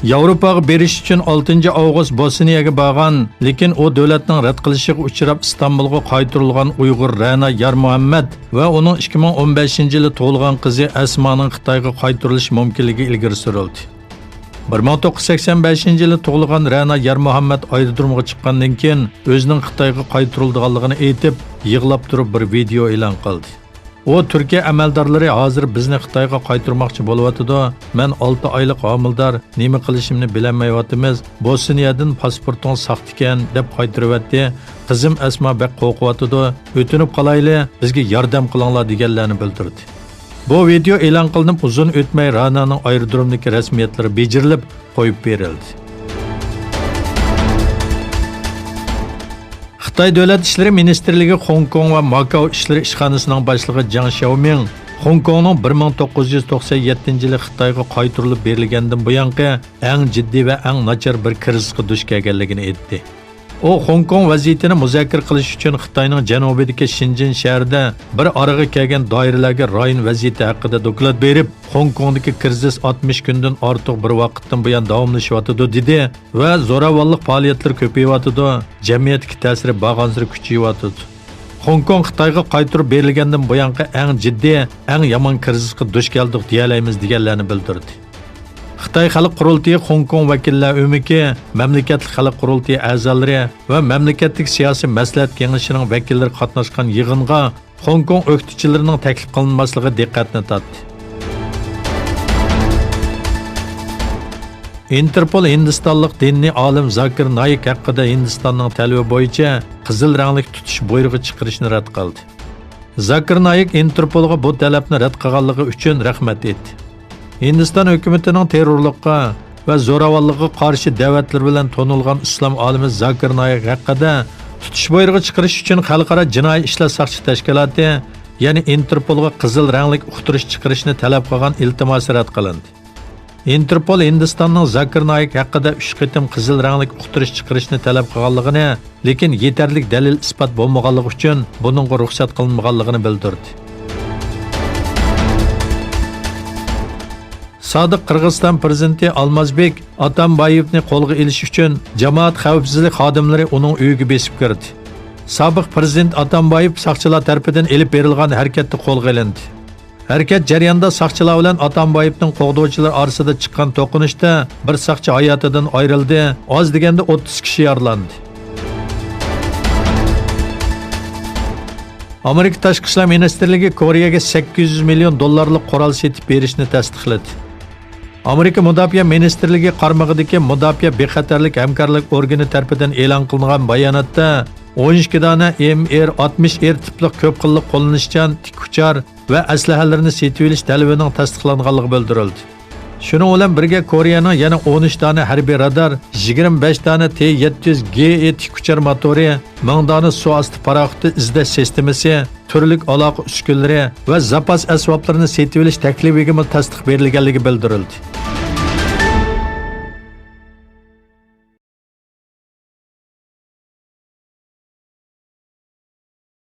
Yevropaga berish uchun 6-avgust Bosniyaga borgan, lekin u davlatning rad qilishiga uchrab Istanbulga qaytarilgan Uyg'ur Ra'na Yarmuhammad va uning 2015-yili tug'ilgan qizi Asmaning Xitoyga qaytarilish mumkinligi ilgari surildi. 1985-yili tug'ilgan Ra'na Yarmuhammad aerodromga chiqqandan keyin o'zining Xitoyga qaytarilganligini aytib, yig'lab turib bir video e'lon qildi. O Türkiye amaldorlari hozir bizni Xitoyga qaytarmoqchi bo'lyapti. Men 6 oylik homildor, nima qilishimni bilmayapmiz. Bosniyadan pasporting saxt ekan deb qaytaryapti. Qizim Asma bek qo'rqyapti. O'tinib qolayli, bizga yordam qilinglar deganlarni bildirdi. Bu video e'lon qilinib uzun o'tmay Ra'naning aerodromdagi rasmiyatlari bejirilib qo'yib berildi. Xitoy Davlat İşleri Ministerligi Hong Kong va Makao ishları ishxonasining boshlig'i Jiang Xiaoming Hong Kongning 1997-yili Xitoyga qaytarilib berilgandan buyongi eng jiddiy va eng nachar bir krizga duch kelganligini aytdi. O Hong Kong vaziyatini muzokara qilish uchun Xitoyning janubidagi Shenzhen shahrida bir oraga kelgan doiralarga rayon vaziyati haqida doklad berib, Hong Kongdagi krizis 60 kundan ortiq bir vaqtdan buyon davomlashyapti dedi va zo'ravonlik faoliyatlari ko'payyapti, jamiyatga ta'siri bag'ansir kuchayyapti. Hong Kong Xitoyga qaytarib berilgandan buyongi eng jiddiy, eng yomon krizisga duch keldik deyalaymiz deganlarni bildirdi. Xitoy Xalq Qurultiyi Hong Kong vakillar o'miki, mamlakatlik Xalq Qurultiyi a'zolari va mamlakatlik siyosiy maslahat kengashining vakillari qatnashgan yig'inga Hong Kong o'qituvchilarining taklif qilinmasligi diqqatni tortdi. Interpol Hindistonlik diniy olim Zakir Naik haqida Hindistonning talabi bo'yicha qizil ranglik tutish buyrug'i chiqarishni rad qildi. Zakir Naik Interpolga bu talabni rad qilganligi uchun rahmat etdi. Hindiston hukumatining terrorlikqa va zo'ravonlikqa qarshi da'vatlari bilan tonilgan islom olimi Zakir Naik haqida tutish buyrug'i chiqarish uchun xalqaro jinoiy ishlar soqchi tashkiloti, ya'ni Interpolga qizil ranglik uqtirish chiqarishni talab qilgan iltimosi rad qilindi. Interpol Hindistonning Zakir Naik haqida 3 qitim qizil ranglik uqtirish chiqarishni talab qilganligini, lekin yetarli dalil isbot bo'lmaganligi uchun buningga ruxsat qilinmaganligini bildirdi. Sodiq Qirg'iziston prezidenti Almazbek Atambayevni qo'lga olish uchun jamoat xavfsizlik xodimlari uning uyiga besib kirdi. Sobiq prezident Atambayev soqchilar tomonidan elib berilgan harakatda qo'lga olindi. Harakat jarayonida soqchilar bilan Atambayevning qo'g'dovchilar orasida chiqqan to'qinishda bir soqchi hayotidan ayrildi, oz deganda 30 kishi yaralandi. Amerika Tashqi ishlar ministrligi Koreyaga $800 million qurol setib berishni tasdiqladi. Amerika Mudofaa ministrligi qarmog'idagi Mudofaa bexatarlik hamkorlik organi tomonidan e'lon qilingan bayonotda 12 dona MR-60R tipli ko'p xillik qo'llanishchan tikuchar va aslahalarni setib olish talabining tasdiqlanganligi bildirildi. Shuni bilan birga Koreyaning yana 13 dona harbiy radar, 25 dona T-700GE tikuchar motori, 1000 dona suvosti paraxoti izlash sistemasi, turli aloqa uskunalari va zapas asboblarini setib olish taklifiga tasdiq berilganligi bildirildi.